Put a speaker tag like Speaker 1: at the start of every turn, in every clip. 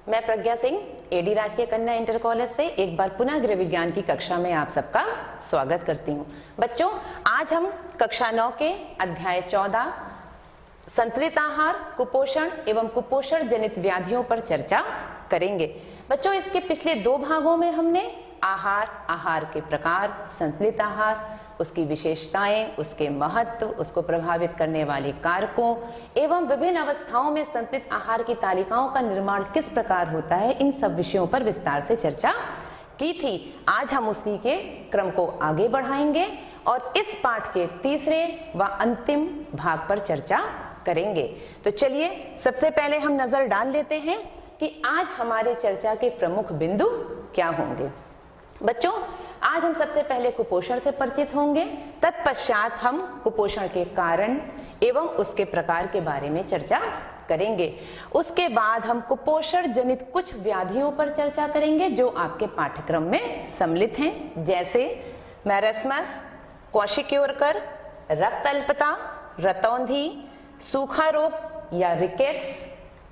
Speaker 1: मैं प्रज्ञा सिंह एडी राजकीय कन्या इंटर कॉलेज से एक बार पुनः गृह विज्ञान की कक्षा में आप सबका स्वागत करती हूँ। बच्चों, आज हम कक्षा 9 के अध्याय 14 संतुलित आहार, कुपोषण एवं कुपोषण जनित व्याधियों पर चर्चा करेंगे। बच्चों, इसके पिछले 2 भागों में हमने आहार के प्रकार, संतुलित आहार, उसकी विशेषताएं, उसके महत्व, उसको प्रभावित करने वाले कारकों एवं विभिन्न अवस्थाओं में संतुलित आहार की तालिकाओं का निर्माण किस प्रकार होता है, इन सब विषयों पर विस्तार से चर्चा की थी। आज हम उसी के क्रम को आगे बढ़ाएंगे और इस पाठ के तीसरे व अंतिम भाग पर चर्चा करेंगे। तो चलिए सबसे पहले हम नजर डाल लेते हैं कि आज हमारे चर्चा के प्रमुख बिंदु क्या होंगे। बच्चों, आज हम सबसे पहले कुपोषण से परिचित होंगे, तत्पश्चात हम कुपोषण के कारण एवं उसके प्रकार के बारे में चर्चा करेंगे। उसके बाद हम कुपोषण जनित कुछ व्याधियों पर चर्चा करेंगे जो आपके पाठ्यक्रम में सम्मिलित हैं, जैसे मैरस्मस, क्वाशिक्योरकर, रक्त अल्पता, रतौंधी, सूखा रोग या रिकेट्स,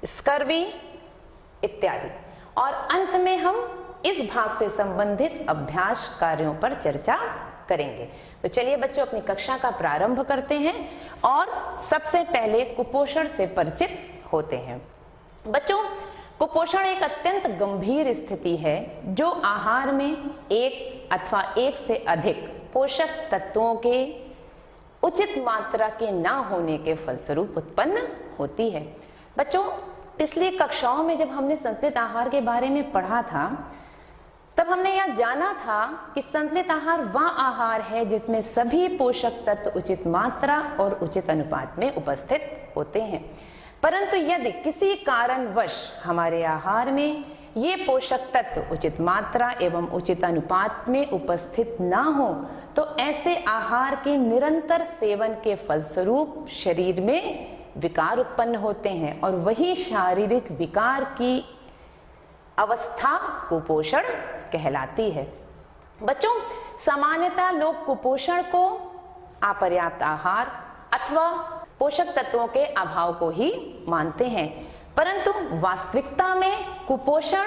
Speaker 1: स्कर्वी इत्यादि। और अंत में हम इस भाग से संबंधित अभ्यास कार्यों पर चर्चा करेंगे। तो चलिए बच्चों, अपनी कक्षा का प्रारंभ करते हैं और सबसे पहले कुपोषण से परिचित होते हैं। बच्चों, कुपोषण एक अत्यंत गंभीर स्थिति है जो आहार में एक अथवा एक से अधिक पोषक तत्वों के उचित मात्रा के ना होने के फलस्वरूप उत्पन्न होती है। बच्चों, पिछली कक्षाओं में जब हमने संतुलित आहार के बारे में पढ़ा था, तब हमने यह जाना था कि संतुलित आहार वह आहार है जिसमें सभी पोषक तत्व उचित मात्रा और उचित अनुपात में उपस्थित होते हैं। परंतु यदि किसी कारणवश हमारे आहार में ये पोषक तत्व उचित मात्रा एवं उचित अनुपात में उपस्थित ना हो, तो ऐसे आहार के निरंतर सेवन के फलस्वरूप शरीर में विकार उत्पन्न होते हैं और वही शारीरिक विकार की अवस्था कुपोषण कहलाती है। बच्चों, सामान्यतः लोग कुपोषण को अपर्याप्त आहार अथवा पोषक तत्वों के अभाव को ही मानते हैं, परंतु वास्तविकता में कुपोषण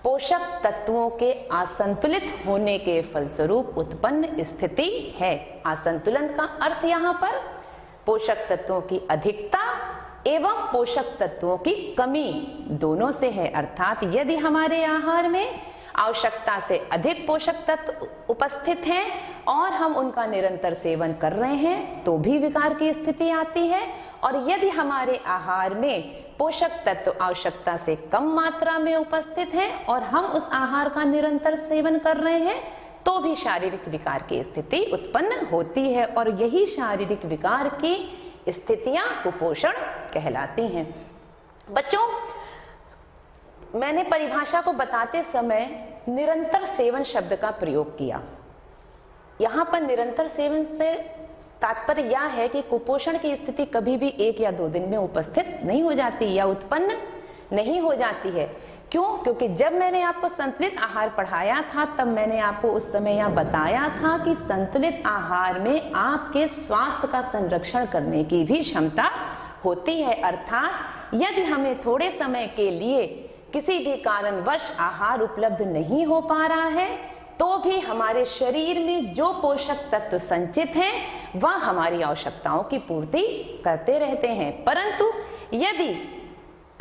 Speaker 1: पोषक तत्वों के असंतुलित होने के फलस्वरूप उत्पन्न स्थिति है। असंतुलन का अर्थ यहाँ पर पोषक तत्वों की अधिकता एवं पोषक तत्वों की कमी दोनों से है। अर्थात यदि हमारे आहार में आवश्यकता से अधिक पोषक तत्व उपस्थित हैं और हम उनका निरंतर सेवन कर रहे हैं तो भी विकार की स्थिति आती है, और यदि हमारे आहार में पोषक तत्व आवश्यकता से कम मात्रा में उपस्थित हैं और हम उस आहार का निरंतर सेवन कर रहे हैं तो भी शारीरिक विकार की स्थिति उत्पन्न होती है, और यही शारीरिक विकार की स्थितियां कुपोषण कहलाती हैं। बच्चों, मैंने परिभाषा को बताते समय निरंतर सेवन शब्द का प्रयोग किया। यहाँ पर निरंतर सेवन से तात्पर्य यह है कि कुपोषण की स्थिति कभी भी 1 या 2 दिन में उपस्थित नहीं हो जाती या उत्पन्न नहीं हो जाती है। क्यों? क्योंकि जब मैंने आपको संतुलित आहार पढ़ाया था तब मैंने आपको उस समय यह बताया था कि संतुलित आहार में आपके स्वास्थ्य का संरक्षण करने की भी क्षमता होती है। अर्थात यदि हमें थोड़े समय के लिए किसी भी कारणवश आहार उपलब्ध नहीं हो पा रहा है तो भी हमारे शरीर में जो पोषक तत्व संचित हैं वह हमारी आवश्यकताओं की पूर्ति करते रहते हैं। परंतु यदि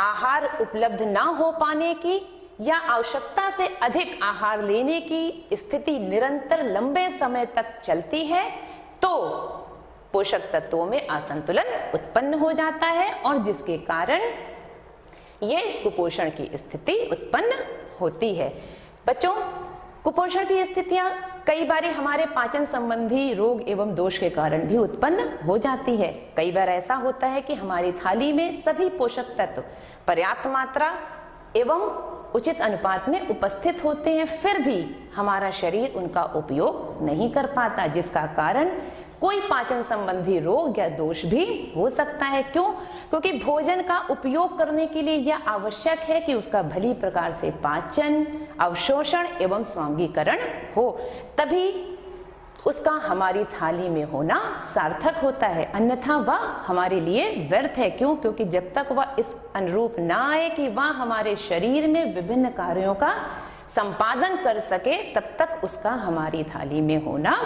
Speaker 1: आहार उपलब्ध ना हो पाने की या आवश्यकता से अधिक आहार लेने की स्थिति निरंतर लंबे समय तक चलती है तो पोषक तत्वों में असंतुलन उत्पन्न हो जाता है और जिसके कारण ये कुपोषण की स्थिति उत्पन्न होती है। बच्चों, कुपोषण की स्थितियां कई बार हमारे पाचन संबंधी रोग एवं दोष के कारण भी उत्पन्न हो जाती है। कई बार ऐसा होता है कि हमारी थाली में सभी पोषक तत्व पर्याप्त मात्रा एवं उचित अनुपात में उपस्थित होते हैं, फिर भी हमारा शरीर उनका उपयोग नहीं कर पाता, जिसका कारण कोई पाचन संबंधी रोग या दोष भी हो सकता है। क्यों? क्योंकि भोजन का उपयोग करने के लिए यह आवश्यक है कि उसका भली प्रकार से पाचन, अवशोषण एवं स्वांगीकरण हो, तभी उसका हमारी थाली में होना सार्थक होता है, अन्यथा वह हमारे लिए व्यर्थ है। क्यों? क्योंकि जब तक वह इस अनुरूप ना आए कि वह हमारे शरीर में विभिन्न कार्यों का संपादन कर सके, तब तक उसका हमारी थाली में होना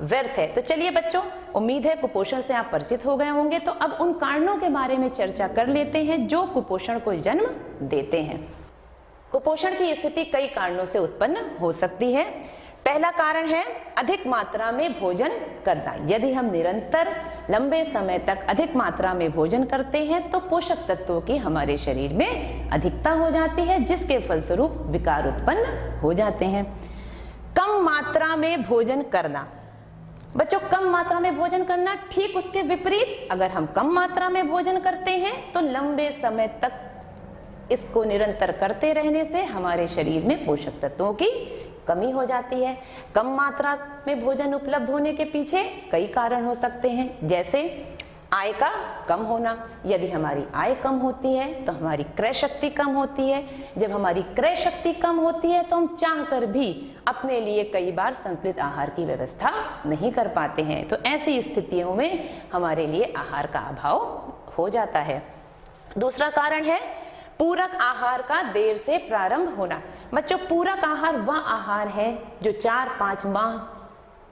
Speaker 1: व्यर्थ है। तो चलिए बच्चों, उम्मीद है कुपोषण से आप परिचित हो गए होंगे। तो अब उन कारणों के बारे में चर्चा कर लेते हैं जो कुपोषण को जन्म देते हैं। कुपोषण की स्थिति कई कारणों से उत्पन्न हो सकती है। पहला कारण है अधिक मात्रा में भोजन करना। यदि हम निरंतर लंबे समय तक अधिक मात्रा में भोजन करते हैं तो पोषक तत्वों की हमारे शरीर में अधिकता हो जाती है, जिसके फलस्वरूप विकार उत्पन्न हो जाते हैं। कम मात्रा में भोजन करना। बच्चों, कम मात्रा में भोजन करना ठीक उसके विपरीत, अगर हम कम मात्रा में भोजन करते हैं तो लंबे समय तक इसको निरंतर करते रहने से हमारे शरीर में पोषक तत्वों की कमी हो जाती है। कम मात्रा में भोजन उपलब्ध होने के पीछे कई कारण हो सकते हैं, जैसे आय का कम होना। यदि हमारी आय कम होती है तो हमारी क्रय शक्ति कम होती है। जब हमारी क्रय शक्ति कम होती है तो हम चाहकर भी अपने लिए कई बार संतुलित आहार की व्यवस्था नहीं कर पाते हैं। तो ऐसी स्थितियों में हमारे लिए आहार का अभाव हो जाता है। दूसरा कारण है पूरक आहार का देर से प्रारंभ होना। बच्चों, पूरक आहार वह आहार है जो 4-5 माह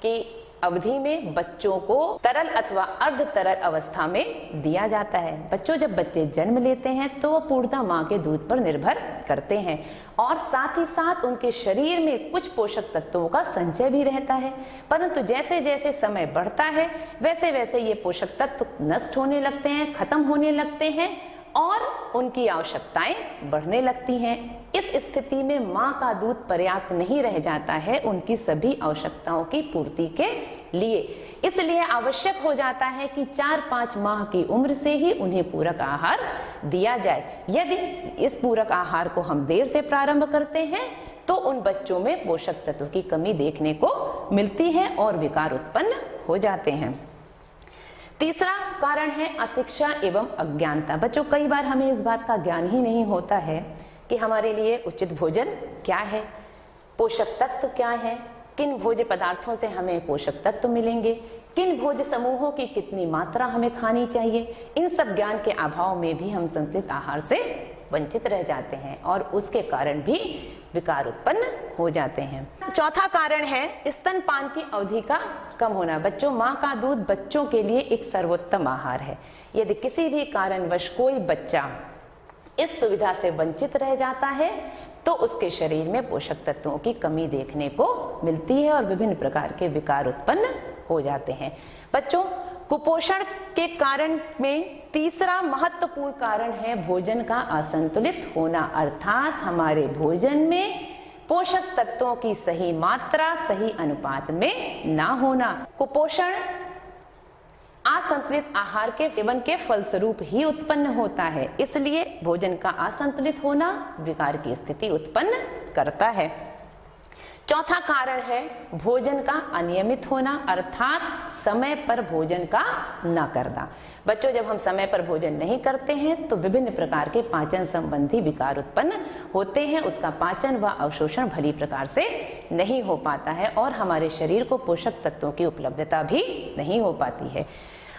Speaker 1: की अवधि में बच्चों को तरल अथवा अर्ध तरल अवस्था में दिया जाता है। बच्चों, जब बच्चे जन्म लेते हैं तो वो पूर्णतः माँ के दूध पर निर्भर करते हैं और साथ ही साथ उनके शरीर में कुछ पोषक तत्वों का संचय भी रहता है। परंतु जैसे जैसे समय बढ़ता है वैसे वैसे ये पोषक तत्व नष्ट होने लगते हैं, खत्म होने लगते हैं और उनकी आवश्यकताएं बढ़ने लगती हैं। इस स्थिति में माँ का दूध पर्याप्त नहीं रह जाता है उनकी सभी आवश्यकताओं की पूर्ति के लिए। इसलिए आवश्यक हो जाता है कि 4-5 माह की उम्र से ही उन्हें पूरक आहार दिया जाए। यदि इस पूरक आहार को हम देर से प्रारंभ करते हैं तो उन बच्चों में पोषक तत्व की कमी देखने को मिलती है और विकार उत्पन्न हो जाते हैं। तीसरा कारण है अशिक्षा एवं अज्ञानता। बच्चों, कई बार हमें इस बात का ज्ञान ही नहीं होता है कि हमारे लिए उचित भोजन क्या है, पोषक तत्व क्या है, किन भोज्य पदार्थों से हमें पोषक तत्व मिलेंगे, किन भोज्य समूहों की कितनी मात्रा हमें खानी चाहिए। इन सब ज्ञान के अभाव में भी हम संतुलित आहार से वंचित रह जाते हैं और उसके कारण भी विकार उत्पन्न हो जाते हैं। चौथा कारण है स्तनपान की अवधि का कम होना। बच्चों, माँ का दूध बच्चों के लिए एक सर्वोत्तम आहार है। यदि किसी भी कारणवश कोई बच्चा इस सुविधा से वंचित रह जाता है तो उसके शरीर में पोषक तत्वों की कमी देखने को मिलती है और विभिन्न प्रकार के विकार उत्पन्न हो जाते हैं। बच्चों, कुपोषण के कारण में तीसरा महत्वपूर्ण कारण है भोजन का असंतुलित होना, अर्थात हमारे भोजन में पोषक तत्वों की सही मात्रा सही अनुपात में ना होना। कुपोषण असंतुलित आहार के सेवन के फलस्वरूप ही उत्पन्न होता है, इसलिए भोजन का असंतुलित होना विकार की स्थिति उत्पन्न करता है। चौथा कारण है भोजन का अनियमित होना, अर्थात समय पर भोजन का न करना। बच्चों, जब हम समय पर भोजन नहीं करते हैं तो विभिन्न प्रकार के पाचन संबंधी विकार उत्पन्न होते हैं। उसका पाचन व अवशोषण भली प्रकार से नहीं हो पाता है और हमारे शरीर को पोषक तत्वों की उपलब्धता भी नहीं हो पाती है।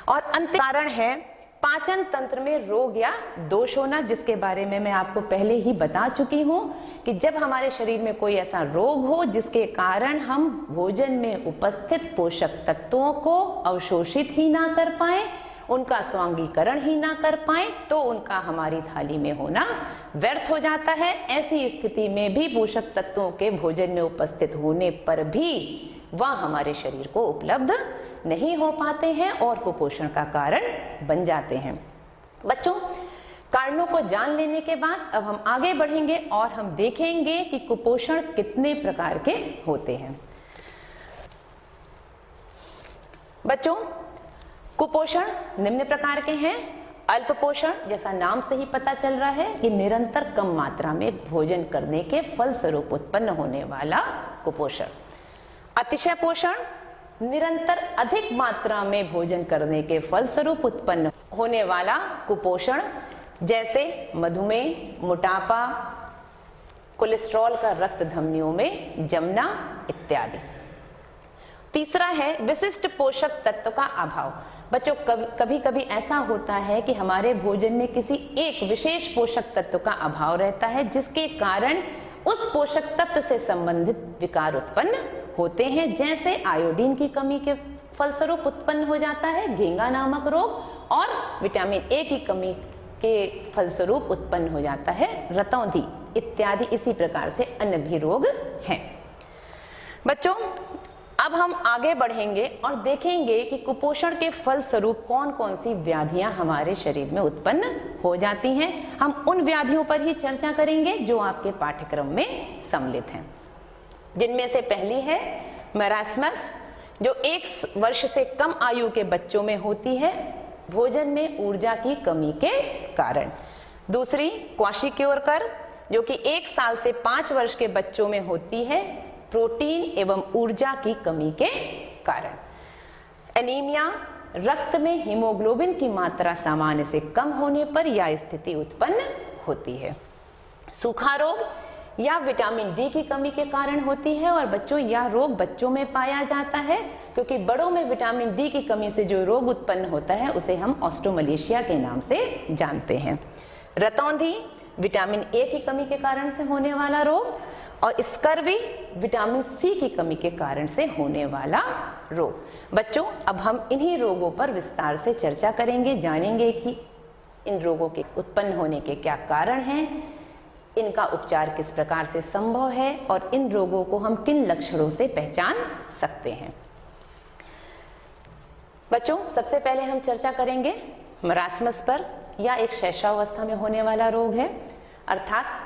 Speaker 1: और अंतिम कारण है पाचन तंत्र में रोग या दोष होना, जिसके बारे में मैं आपको पहले ही बता चुकी हूँ कि जब हमारे शरीर में कोई ऐसा रोग हो जिसके कारण हम भोजन में उपस्थित पोषक तत्वों को अवशोषित ही ना कर पाए, उनका स्वांगीकरण ही ना कर पाए, तो उनका हमारी थाली में होना व्यर्थ हो जाता है। ऐसी स्थिति में भी पोषक तत्वों के भोजन में उपस्थित होने पर भी वह हमारे शरीर को उपलब्ध नहीं हो पाते हैं और कुपोषण का कारण बन जाते हैं। बच्चों, कारणों को जान लेने के बाद अब हम आगे बढ़ेंगे और हम देखेंगे कि कुपोषण कितने प्रकार के होते हैं। बच्चों, कुपोषण निम्न प्रकार के हैं। अल्प पोषण, जैसा नाम से ही पता चल रहा है, कि निरंतर कम मात्रा में भोजन करने के फलस्वरूप उत्पन्न होने वाला कुपोषण। अतिशय पोषण, निरंतर अधिक मात्रा में भोजन करने के फलस्वरूप उत्पन्न होने वाला कुपोषण, जैसे मधुमेह, मोटापा, कोलेस्ट्रॉल का रक्त धमनियों में जमना इत्यादि। तीसरा है विशिष्ट पोषक तत्व का अभाव। बच्चों कभी कभी ऐसा होता है कि हमारे भोजन में किसी एक विशेष पोषक तत्व का अभाव रहता है, जिसके कारण उस पोषक तत्व से संबंधित विकार उत्पन्न होते हैं, जैसे आयोडीन की कमी के फलस्वरूप उत्पन्न हो जाता है घेंगा नामक रोग, और विटामिन ए की कमी के फलस्वरूप उत्पन्न हो जाता है रतौंधी इत्यादि। इसी प्रकार से अन्य भी रोग हैं। बच्चों अब हम आगे बढ़ेंगे और देखेंगे कि कुपोषण के फलस्वरूप कौन कौन सी व्याधियां हमारे शरीर में उत्पन्न हो जाती हैं। हम उन व्याधियों पर ही चर्चा करेंगे जो आपके पाठ्यक्रम में सम्मिलित हैं, जिनमें से पहली है मैरास्मस, जो 1 वर्ष से कम आयु के बच्चों में होती है भोजन में ऊर्जा की कमी के कारण। दूसरी क्वाशिक्योरकर, जो कि 1 साल से 5 वर्ष के बच्चों में होती है प्रोटीन एवं ऊर्जा की कमी के कारण। एनीमिया, रक्त में हीमोग्लोबिन की मात्रा सामान्य से कम होने पर यह स्थिति उत्पन्न होती है। सूखा रोग या विटामिन डी की कमी के कारण होती है, और बच्चों यह रोग बच्चों में पाया जाता है, क्योंकि बड़ों में विटामिन डी की कमी से जो रोग उत्पन्न होता है उसे हम ऑस्टोमलेशिया के नाम से जानते हैं। रतौंधी विटामिन ए की कमी के कारण से होने वाला रोग, और स्कर्वी विटामिन सी की कमी के कारण से होने वाला रोग। बच्चों अब हम इन्हीं रोगों पर विस्तार से चर्चा करेंगे, जानेंगे कि इन रोगों के उत्पन्न होने के क्या कारण हैं, इनका उपचार किस प्रकार से संभव है, और इन रोगों को हम किन लक्षणों से पहचान सकते हैं। बच्चों सबसे पहले हम चर्चा करेंगे मरास्मस पर। यह एक शैशवावस्था में होने वाला रोग है, अर्थात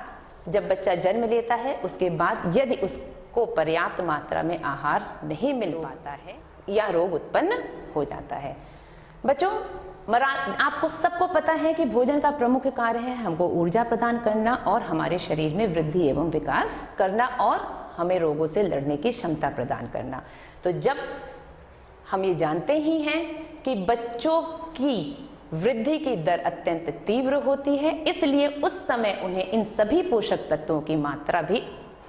Speaker 1: जब बच्चा जन्म लेता है उसके बाद यदि उसको पर्याप्त मात्रा में आहार नहीं मिल पाता है, यह रोग उत्पन्न हो जाता है। बच्चों आपको सबको पता है कि भोजन का प्रमुख कार्य है हमको ऊर्जा प्रदान करना और हमारे शरीर में वृद्धि एवं विकास करना, और हमें रोगों से लड़ने की क्षमता प्रदान करना। तो जब हम ये जानते ही हैं कि बच्चों की वृद्धि की दर अत्यंत तीव्र होती है, इसलिए उस समय उन्हें इन सभी पोषक तत्वों की मात्रा भी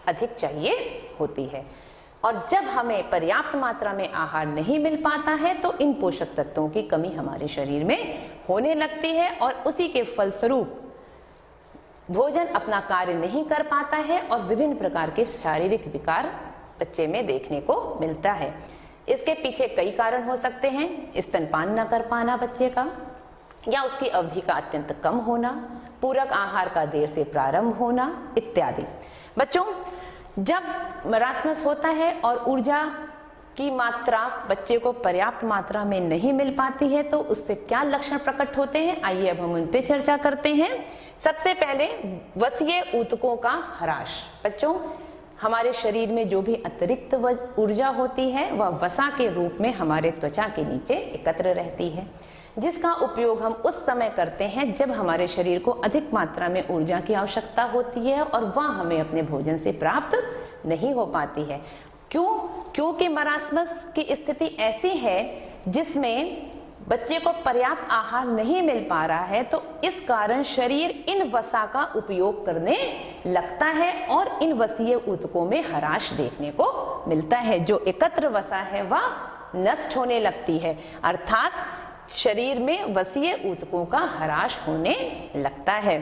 Speaker 1: अधिक चाहिए होती है, और जब हमें पर्याप्त मात्रा में आहार नहीं मिल पाता है तो इन पोषक तत्वों की कमी हमारे शरीर में होने लगती है, और उसी के फलस्वरूप भोजन अपना कार्य नहीं कर पाता है और विभिन्न प्रकार के शारीरिक विकार बच्चे में देखने को मिलता है। इसके पीछे कई कारण हो सकते हैं, स्तनपान न कर पाना बच्चे का, या उसकी अवधि का अत्यंत कम होना, पूरक आहार का देर से प्रारंभ होना इत्यादि। बच्चों जब मरास्मस होता है और ऊर्जा की मात्रा बच्चे को पर्याप्त मात्रा में नहीं मिल पाती है तो उससे क्या लक्षण प्रकट होते हैं, आइए अब हम उन पे चर्चा करते हैं। सबसे पहले वसीय ऊतकों का ह्रास। बच्चों हमारे शरीर में जो भी अतिरिक्त ऊर्जा होती है वह वसा के रूप में हमारे त्वचा के नीचे एकत्र रहती है, जिसका उपयोग हम उस समय करते हैं जब हमारे शरीर को अधिक मात्रा में ऊर्जा की आवश्यकता होती है और वह हमें अपने भोजन से प्राप्त नहीं हो पाती है। क्योंकि मरास्मस की स्थिति ऐसी है जिसमें बच्चे को पर्याप्त आहार नहीं मिल पा रहा है, तो इस कारण शरीर इन वसा का उपयोग करने लगता है और इन वसीय ऊतकों में ह्रास देखने को मिलता है। जो एकत्र वसा है वह नष्ट होने लगती है, अर्थात शरीर में वसीय ऊतकों का ह्रास होने लगता है।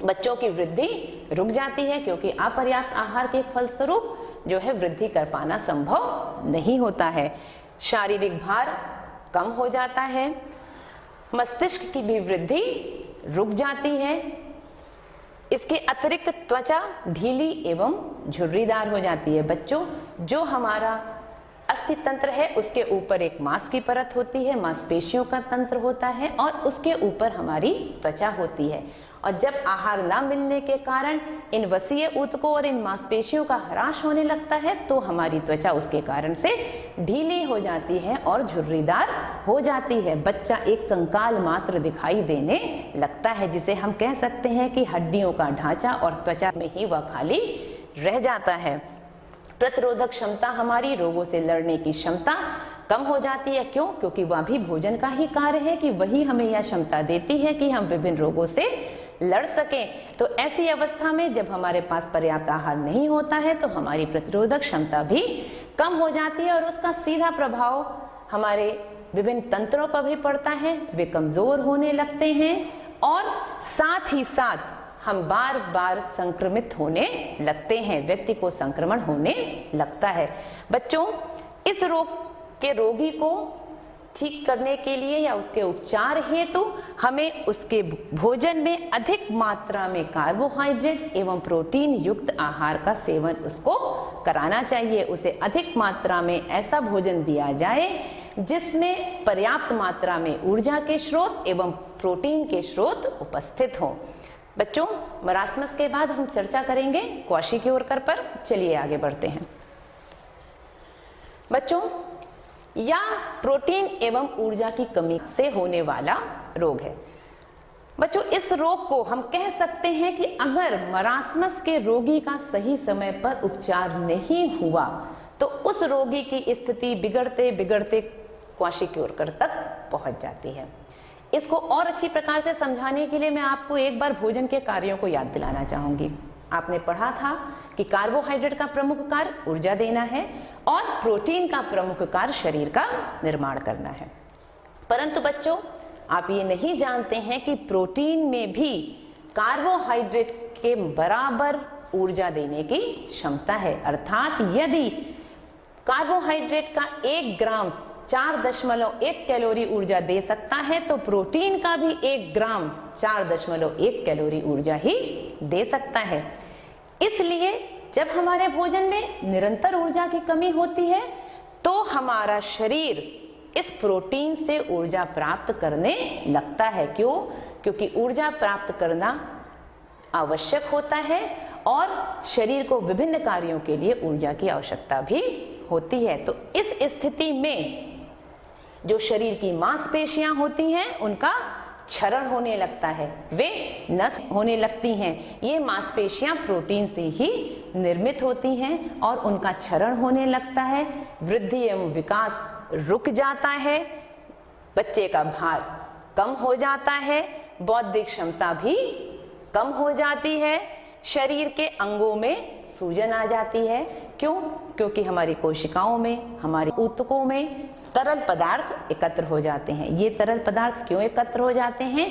Speaker 1: बच्चों की वृद्धि रुक जाती है क्योंकि अपर्याप्त आहार के फलस्वरूप जो है वृद्धि कर पाना संभव नहीं होता है। शारीरिक भार कम हो जाता है, मस्तिष्क की भी वृद्धि रुक जाती है। इसके अतिरिक्त त्वचा ढीली एवं झुर्रीदार हो जाती है। बच्चों जो हमारा अस्थि तंत्र है उसके ऊपर एक मांस की परत होती है, मांसपेशियों का तंत्र होता है और उसके ऊपर हमारी त्वचा होती है, और जब आहार ना मिलने के कारण इन वसीय ऊतकों और इन मांसपेशियों का ह्रास होने लगता है तो हमारी त्वचा उसके कारण से ढीली हो जाती है और झुर्रीदार हो जाती है। बच्चा एक कंकाल मात्र दिखाई देने लगता है, जिसे हम कह सकते हैं कि हड्डियों का ढांचा और त्वचा में ही वह खाली रह जाता है। प्रतिरोधक क्षमता, हमारी रोगों से लड़ने की क्षमता कम हो जाती है। क्यों? क्योंकि वह भी भोजन का ही कार्य है कि वही हमें यह क्षमता देती है कि हम विभिन्न रोगों से लड़ सकें। तो ऐसी अवस्था में जब हमारे पास पर्याप्त आहार नहीं होता है तो हमारी प्रतिरोधक क्षमता भी कम हो जाती है और उसका सीधा प्रभाव हमारे विभिन्न तंत्रों पर भी पड़ता है, वे कमजोर होने लगते हैं और साथ ही साथ हम बार बार संक्रमित होने लगते हैं, व्यक्ति को संक्रमण होने लगता है। बच्चों, इस रोग के रोगी को ठीक करने के लिए या उसके उपचार हेतु हमें उसके भोजन में अधिक मात्रा में कार्बोहाइड्रेट एवं प्रोटीन युक्त आहार का सेवन उसको कराना चाहिए। उसे अधिक मात्रा में ऐसा भोजन दिया जाए जिसमें पर्याप्त मात्रा में ऊर्जा के स्रोत एवं प्रोटीन के स्रोत उपस्थित हों। बच्चों, मरासमस के बाद हम चर्चा करेंगे क्वाशिक्योरकर पर। चलिए आगे बढ़ते हैं। बच्चों, या प्रोटीन एवं ऊर्जा की कमी से होने वाला रोग है। बच्चों, इस रोग को हम कह सकते हैं कि अगर मरासमस के रोगी का सही समय पर उपचार नहीं हुआ तो उस रोगी की स्थिति बिगड़ते बिगड़ते क्वाशिक्योरकर तक पहुंच जाती है। इसको और अच्छी प्रकार से समझाने के लिए मैं आपको एक बार भोजन के कार्यों को याद दिलाना चाहूंगी। आपने पढ़ा था कि कार्बोहाइड्रेट का प्रमुख कार्य ऊर्जा देना है और प्रोटीन का प्रमुख कार्य शरीर का निर्माण करना है। परंतु बच्चों, आप ये नहीं जानते हैं कि प्रोटीन में भी कार्बोहाइड्रेट के बराबर ऊर्जा देने की क्षमता है। अर्थात यदि कार्बोहाइड्रेट का 1 ग्राम 4.1 कैलोरी ऊर्जा दे सकता है तो प्रोटीन का भी 1 ग्राम 4.1 कैलोरी ऊर्जा ही दे सकता है। इसलिए जब हमारे भोजन में निरंतर ऊर्जा की कमी होती है तो हमारा शरीर इस प्रोटीन से ऊर्जा प्राप्त करने लगता है। क्यों? क्योंकि ऊर्जा प्राप्त करना आवश्यक होता है और शरीर को विभिन्न कार्यों के लिए ऊर्जा की आवश्यकता भी होती है। तो इस स्थिति में जो शरीर की मांसपेशियां होती हैं उनका क्षरण होने लगता है, वे नष्ट होने लगती हैं। ये मांसपेशियां प्रोटीन से ही निर्मित होती हैं और उनका क्षरण होने लगता है। वृद्धि एवं विकास रुक जाता है, बच्चे का भार कम हो जाता है, बौद्धिक क्षमता भी कम हो जाती है, शरीर के अंगों में सूजन आ जाती है। क्यों? क्योंकि हमारी कोशिकाओं में, हमारी ऊतकों में तरल पदार्थ एकत्र हो जाते हैं। ये तरल पदार्थ क्यों एकत्र हो जाते हैं?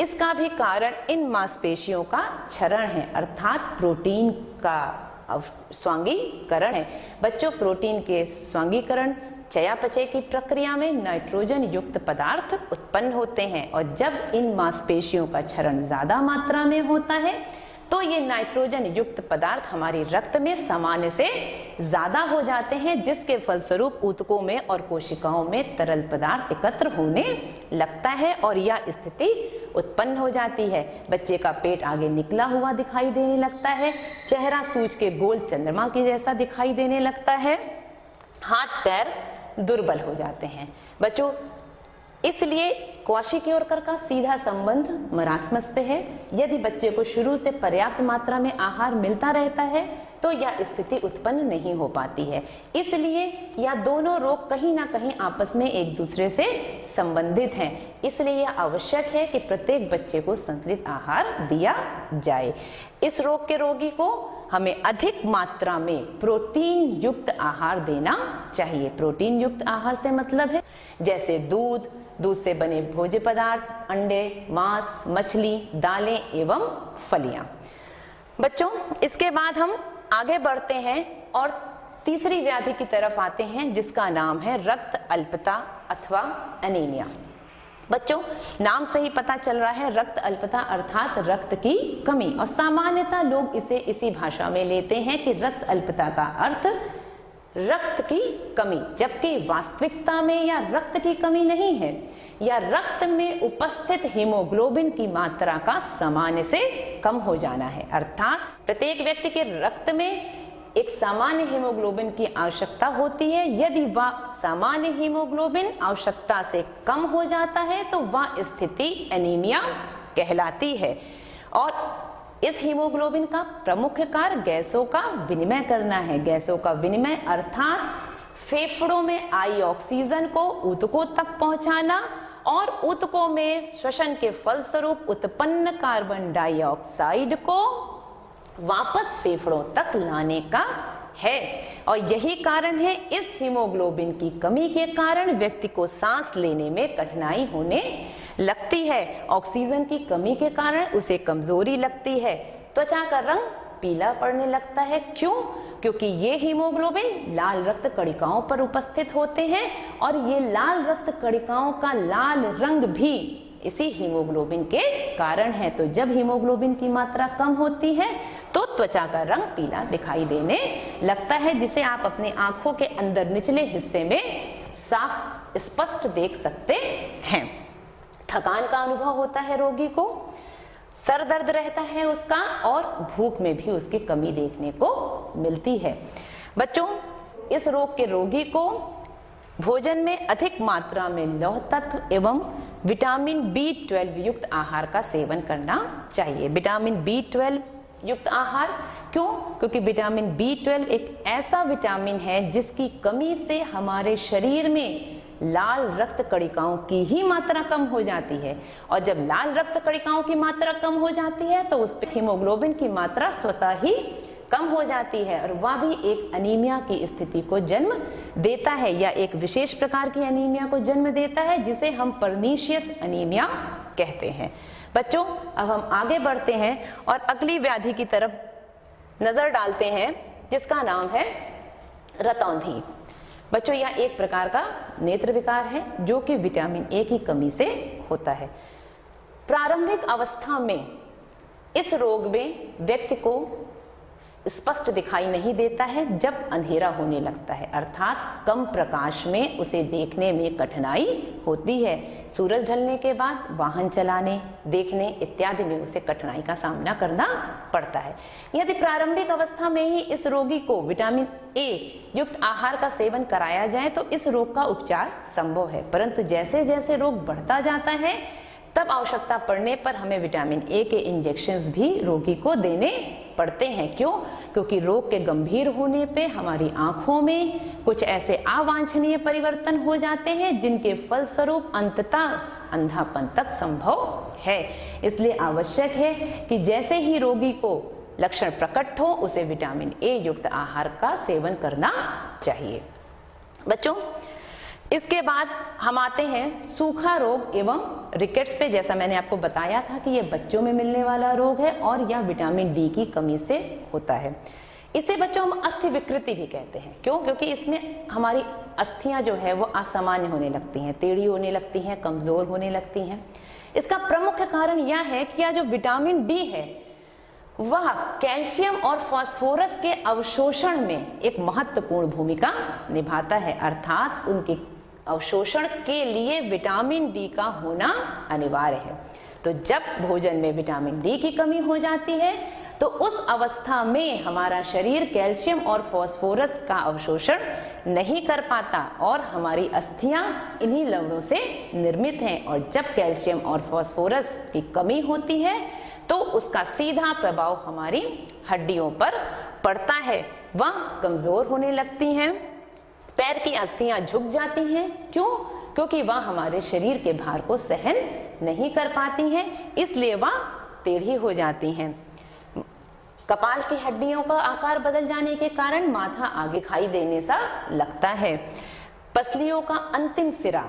Speaker 1: इसका भी कारण इन मांसपेशियों का क्षरण है, अर्थात प्रोटीन का स्वांगीकरण है। बच्चों, प्रोटीन के स्वांगीकरण चयापचय की प्रक्रिया में नाइट्रोजन युक्त पदार्थ उत्पन्न होते हैं और जब इन मांसपेशियों का क्षरण ज्यादा मात्रा में होता है तो ये नाइट्रोजन युक्त पदार्थ हमारी रक्त में सामान्य से ज्यादा हो जाते हैं, जिसके फलस्वरूप ऊतकों में और कोशिकाओं में तरल पदार्थ एकत्र होने लगता है और यह स्थिति उत्पन्न हो जाती है। बच्चे का पेट आगे निकला हुआ दिखाई देने लगता है, चेहरा सूज के गोल चंद्रमा की जैसा दिखाई देने लगता है, हाथ पैर दुर्बल हो जाते हैं। बच्चों, इसलिए क्वाशिक्योरकर का सीधा संबंध मरासमस से है। यदि बच्चे को शुरू से पर्याप्त मात्रा में आहार मिलता रहता है तो यह स्थिति उत्पन्न नहीं हो पाती है। इसलिए यह दोनों रोग कहीं ना कहीं आपस में एक दूसरे से संबंधित हैं। इसलिए यह आवश्यक है कि प्रत्येक बच्चे को संतुलित आहार दिया जाए। इस रोग के रोगी को हमें अधिक मात्रा में प्रोटीन युक्त आहार देना चाहिए। प्रोटीन युक्त आहार से मतलब है जैसे दूध, दूध से बने भोज्य पदार्थ, अंडे, मांस, मछली, दालें एवं फलियां। बच्चों, इसके बाद हम आगे बढ़ते हैं और तीसरी व्याधि की तरफ आते हैं जिसका नाम है रक्त अल्पता अथवा एनीमिया। बच्चों, नाम से ही पता चल रहा है रक्त अल्पता अर्थात रक्त की कमी, और सामान्यतः लोग इसे इसी भाषा में लेते हैं कि रक्त अल्पता का अर्थ रक्त की कमी, जबकि वास्तविकता में यह रक्त की कमी नहीं है, या रक्त में उपस्थित हीमोग्लोबिन की मात्रा का सामान्य से कम हो जाना है। अर्थात प्रत्येक व्यक्ति के रक्त में एक सामान्य हीमोग्लोबिन की आवश्यकता होती है। यदि वह सामान्य हीमोग्लोबिन आवश्यकता से कम हो जाता है तो वह स्थिति एनीमिया कहलाती है। और इस हीमोग्लोबिन का प्रमुख कार्य गैसों का विनिमय करना है। गैसों का विनिमय अर्थात फेफड़ों में आई ऑक्सीजन को ऊतकों तक पहुंचाना और ऊतकों में श्वसन के फलस्वरूप उत्पन्न कार्बन डाइऑक्साइड को वापस फेफड़ों तक लाने का है। और यही कारण है इस हीमोग्लोबिन की कमी के कारण व्यक्ति को सांस लेने में कठिनाई होने लगती है। ऑक्सीजन की कमी के कारण उसे कमजोरी लगती है। त्वचा का रंग पीला पड़ने लगता है। क्यों? क्योंकि ये हीमोग्लोबिन लाल रक्त कणिकाओं पर उपस्थित होते हैं और ये लाल रक्त कणिकाओं का लाल रंग भी इसी हीमोग्लोबिन के कारण है। तो जब हीमोग्लोबिन की मात्रा कम होती है तो त्वचा का रंग पीला दिखाई देने लगता है, जिसे आप अपनी आंखों के अंदर निचले हिस्से में साफ स्पष्ट देख सकते हैं। थकान का अनुभव होता है रोगी को, सर दर्द रहता है उसका और भूख में भी उसकी कमी देखने को मिलती है। बच्चों, इस रोग के रोगी को भोजन में अधिक मात्रा में लौह तत्व एवं विटामिन B12 युक्त आहार का सेवन करना चाहिए। विटामिन B12 युक्त आहार क्यों? क्योंकि विटामिन B12 एक ऐसा विटामिन है जिसकी कमी से हमारे शरीर में लाल रक्त कणिकाओं की ही मात्रा कम हो जाती है, और जब लाल रक्त कणिकाओं की मात्रा कम हो जाती है तो उस पर हीमोग्लोबिन की मात्रा स्वतः ही कम हो जाती है और वह भी एक अनीमिया की स्थिति को जन्म देता है, या एक विशेष प्रकार की अनीमिया को जन्म देता है जिसे हम पर्नीशियस अनीमिया कहते हैं। बच्चों, अब हम आगे बढ़ते हैं और अगली व्याधि की तरफ नजर डालते हैं जिसका नाम है रतौंधी। बच्चों, यह एक प्रकार का नेत्र विकार है जो कि विटामिन ए की कमी से होता है। प्रारंभिक अवस्था में इस रोग में व्यक्ति को स्पष्ट दिखाई नहीं देता है जब अंधेरा होने लगता है, अर्थात कम प्रकाश में उसे देखने में कठिनाई होती है। सूरज ढलने के बाद वाहन चलाने, देखने इत्यादि में उसे कठिनाई का सामना करना पड़ता है। यदि प्रारंभिक अवस्था में ही इस रोगी को विटामिन ए युक्त आहार का सेवन कराया जाए तो इस रोग का उपचार संभव है, परंतु जैसे जैसे रोग बढ़ता जाता है तब आवश्यकता पड़ने पर हमें विटामिन ए के इंजेक्शंस भी रोगी को देने पड़ते हैं। क्यों? क्योंकि रोग के गंभीर होने पे हमारी आंखों में कुछ ऐसे अवांछनीय परिवर्तन हो जाते हैं जिनके फलस्वरूप अंततः अंधापन तक संभव है। इसलिए आवश्यक है कि जैसे ही रोगी को लक्षण प्रकट हो उसे विटामिन ए युक्त आहार का सेवन करना चाहिए। बच्चों, इसके बाद हम आते हैं सूखा रोग एवं रिकेट्स पे। जैसा मैंने आपको बताया था कि यह बच्चों में मिलने वाला रोग है और यह विटामिन डी की कमी से होता है। इसे बच्चों हम अस्थि विकृति भी कहते हैं। क्यों? क्योंकि इसमें हमारी अस्थियां जो है वो असामान्य होने लगती हैं, टेढ़ी होने लगती हैं, कमजोर होने लगती हैं। इसका प्रमुख कारण यह है कि यह जो विटामिन डी है वह कैल्शियम और फास्फोरस के अवशोषण में एक महत्वपूर्ण भूमिका निभाता है, अर्थात उनके अवशोषण के लिए विटामिन डी का होना अनिवार्य है। तो जब भोजन में विटामिन डी की कमी हो जाती है तो उस अवस्था में हमारा शरीर कैल्शियम और फास्फोरस का अवशोषण नहीं कर पाता और हमारी अस्थियां इन्हीं लवणों से निर्मित हैं, और जब कैल्शियम और फास्फोरस की कमी होती है तो उसका सीधा प्रभाव हमारी हड्डियों पर पड़ता है, वह कमजोर होने लगती हैं, पैर की अस्थियां झुक जाती हैं। क्यों? क्योंकि वह हमारे शरीर के भार को सहन नहीं कर पाती हैं, इसलिए वह टेढ़ी हो जाती हैं। कपाल की हड्डियों का आकार बदल जाने के कारण माथा आगे दिखाई देने सा लगता है। पसलियों का अंतिम सिरा,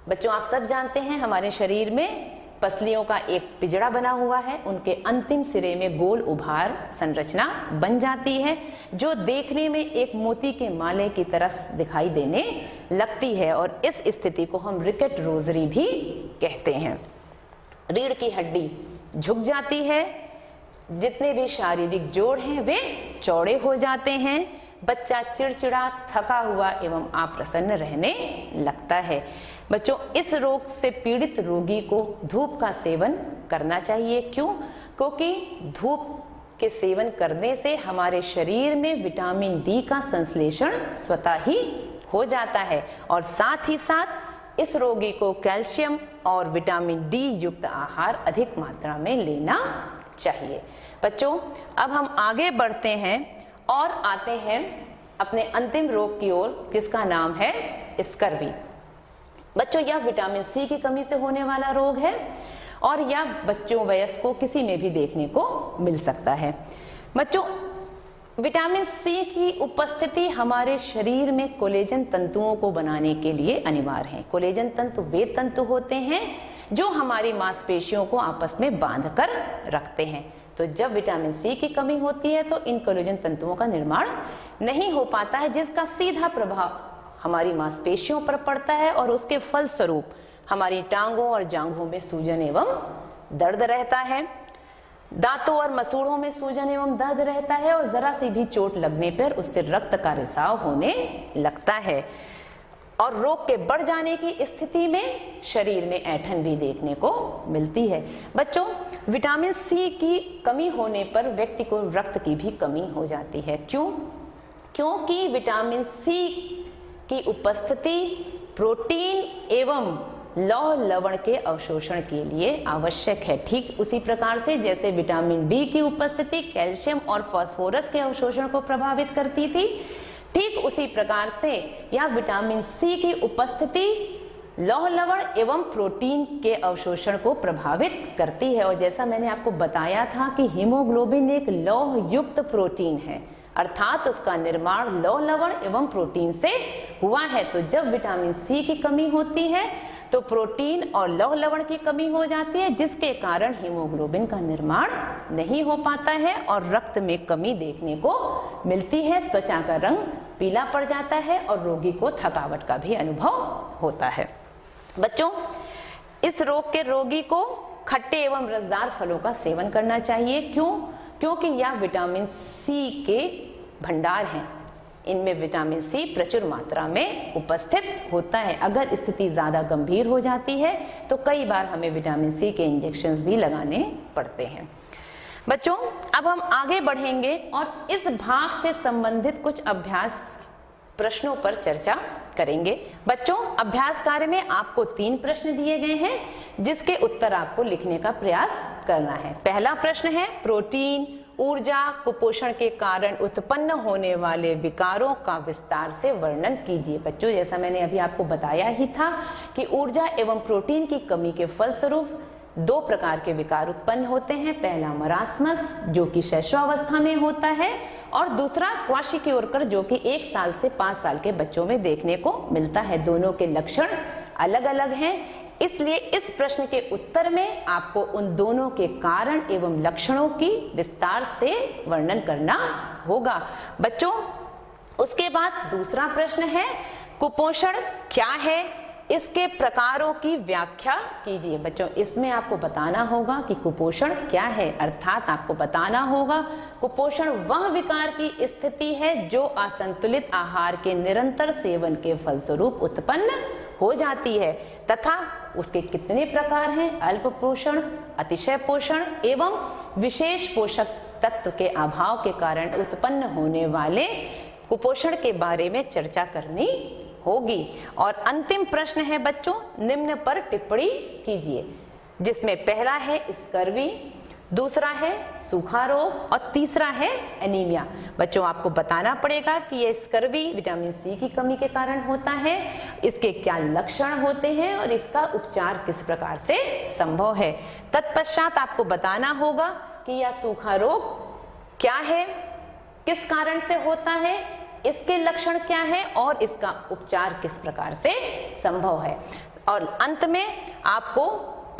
Speaker 1: बच्चों आप सब जानते हैं हमारे शरीर में पसलियों का एक पिजड़ा बना हुआ है, उनके अंतिम सिरे में गोल उभार संरचना बन जाती है जो देखने में एक मोती के माले की तरह दिखाई देने लगती है, और इस स्थिति को हम रिकेट रोजरी भी कहते हैं। रीढ़ की हड्डी झुक जाती है, जितने भी शारीरिक जोड़ हैं वे चौड़े हो जाते हैं, बच्चा चिड़चिड़ा, थका हुआ एवं अप्रसन्न रहने लगता है। बच्चों, इस रोग से पीड़ित रोगी को धूप का सेवन करना चाहिए। क्यों? क्योंकि धूप के सेवन करने से हमारे शरीर में विटामिन डी का संश्लेषण स्वतः ही हो जाता है, और साथ ही साथ इस रोगी को कैल्शियम और विटामिन डी युक्त आहार अधिक मात्रा में लेना चाहिए। बच्चों, अब हम आगे बढ़ते हैं और आते हैं अपने अंतिम रोग की ओर जिसका नाम है स्कर्वी। बच्चों यह विटामिन सी की कमी से होने वाला रोग है और यह बच्चों वयस्कों किसी में भी देखने को मिल सकता है। बच्चों विटामिन सी की उपस्थिति हमारे शरीर में कोलेजन तंतुओं को बनाने के लिए अनिवार्य है। कोलेजन तंतु वे तंतु होते हैं जो हमारी मांसपेशियों को आपस में बांध कर रखते हैं। तो जब विटामिन सी की कमी होती है तो इन कोलेजन तंतुओं का निर्माण नहीं हो पाता है, जिसका सीधा प्रभाव हमारी मांसपेशियों पर पड़ता है और उसके फलस्वरूप हमारी टांगों और जांघों में सूजन एवं दर्द रहता है, दांतों और मसूड़ों में सूजन एवं दर्द रहता है और जरा सी भी चोट लगने पर उससे रक्त का रिसाव होने लगता है और रोग के बढ़ जाने की स्थिति में शरीर में ऐंठन भी देखने को मिलती है। बच्चों विटामिन सी की कमी होने पर व्यक्ति को रक्त की भी कमी हो जाती है। क्यों? क्योंकि विटामिन सी की उपस्थिति प्रोटीन एवं लौह लवण के अवशोषण के लिए आवश्यक है। ठीक उसी प्रकार से जैसे विटामिन डी की उपस्थिति कैल्शियम और फास्फोरस के अवशोषण को प्रभावित करती थी, ठीक उसी प्रकार से यह विटामिन सी की उपस्थिति लौह लवण एवं प्रोटीन के अवशोषण को प्रभावित करती है। और जैसा मैंने आपको बताया था कि हीमोग्लोबिन एक लौह युक्त प्रोटीन है, अर्थात उसका निर्माण लौह लवण एवं प्रोटीन से हुआ है। तो जब विटामिन सी की कमी होती है तो प्रोटीन और लौह लवण की कमी हो जाती है, जिसके कारण हीमोग्लोबिन का निर्माण नहीं हो पाता है और रक्त में कमी देखने को मिलती है। त्वचा का रंग पीला पड़ जाता है और रोगी को थकावट का भी अनुभव होता है। बच्चों इस रोग के रोगी को खट्टे एवं रसदार फलों का सेवन करना चाहिए। क्यों? क्योंकि यह विटामिन सी के भंडार हैं, इनमें विटामिन सी प्रचुर मात्रा में उपस्थित होता है। अगर स्थिति ज्यादा गंभीर हो जाती है तो कई बार हमें विटामिन सी के इंजेक्शंस भी लगाने पड़ते हैं। बच्चों अब हम आगे बढ़ेंगे और इस भाग से संबंधित कुछ अभ्यास प्रश्नों पर चर्चा करेंगे। बच्चों अभ्यास कार्य में आपको 3 प्रश्न दिए गए हैं, जिसके उत्तर आपको लिखने का प्रयास करना है। पहला प्रश्न है प्रोटीन ऊर्जा कुपोषण के कारण उत्पन्न होने वाले विकारों का विस्तार से वर्णन कीजिए। बच्चों जैसा मैंने अभी आपको बताया ही था कि ऊर्जा एवं प्रोटीन की कमी के फलस्वरूप 2 प्रकार के विकार उत्पन्न होते हैं। पहला मरासमस जो कि शैशवावस्था में होता है और दूसरा क्वाशिकियोरकर जो कि 1 साल से 5 साल के बच्चों में देखने को मिलता है। दोनों के लक्षण अलग अलग हैं, इसलिए इस प्रश्न के उत्तर में आपको उन दोनों के कारण एवं लक्षणों की विस्तार से वर्णन करना होगा। बच्चों उसके बाद दूसरा प्रश्न है कुपोषण क्या है, इसके प्रकारों की व्याख्या कीजिए। बच्चों इसमें आपको बताना होगा कि कुपोषण क्या है, अर्थात आपको बताना होगा कुपोषण वह विकार की स्थिति है जो असंतुलित आहार के निरंतर सेवन के फलस्वरूप उत्पन्न हो जाती है तथा उसके कितने प्रकार हैं, अल्प पोषण, अतिशय पोषण एवं विशेष पोषक तत्व के अभाव के कारण उत्पन्न होने वाले कुपोषण के बारे में चर्चा करनी होगी। और अंतिम प्रश्न है बच्चों निम्न पर टिप्पणी कीजिए, जिसमें पहला है स्कर्वी, दूसरा है सूखा रोग और तीसरा है एनीमिया। बच्चों आपको बताना पड़ेगा कि ये स्कर्वी विटामिन सी की कमी के कारण होता है, इसके क्या लक्षण होते हैं और इसका उपचार किस प्रकार से संभव है। तत्पश्चात आपको बताना होगा कि यह सूखा रोग क्या है, किस कारण से होता है, इसके लक्षण क्या है और इसका उपचार किस प्रकार से संभव है। और अंत में आपको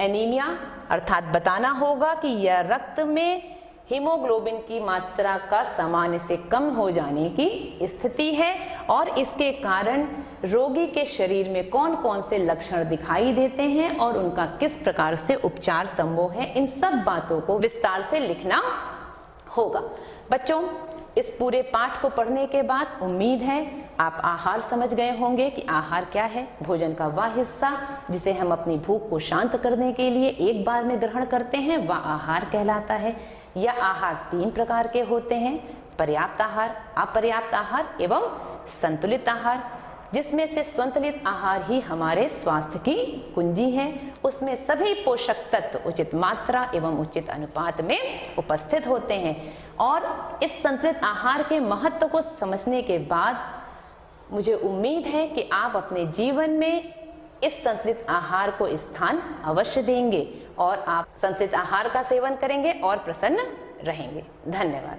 Speaker 1: एनीमिया अर्थात बताना होगा कि यह रक्त में हीमोग्लोबिन की मात्रा का सामान्य से कम हो जाने की स्थिति है और इसके कारण रोगी के शरीर में कौन कौन से लक्षण दिखाई देते हैं और उनका किस प्रकार से उपचार संभव है, इन सब बातों को विस्तार से लिखना होगा। बच्चों इस पूरे पाठ को पढ़ने के बाद उम्मीद है आप आहार समझ गए होंगे कि आहार क्या है। भोजन का वह हिस्सा जिसे हम अपनी भूख को शांत करने के लिए एक बार में ग्रहण करते हैं वह आहार कहलाता है। यह आहार 3 प्रकार के होते हैं, पर्याप्त आहार, अपर्याप्त आहार एवं संतुलित आहार, जिसमें से संतुलित आहार ही हमारे स्वास्थ्य की कुंजी है। उसमें सभी पोषक तत्व उचित मात्रा एवं उचित अनुपात में उपस्थित होते हैं और इस संतुलित आहार के महत्व को समझने के बाद मुझे उम्मीद है कि आप अपने जीवन में इस संतुलित आहार को स्थान अवश्य देंगे और आप संतुलित आहार का सेवन करेंगे और प्रसन्न रहेंगे। धन्यवाद।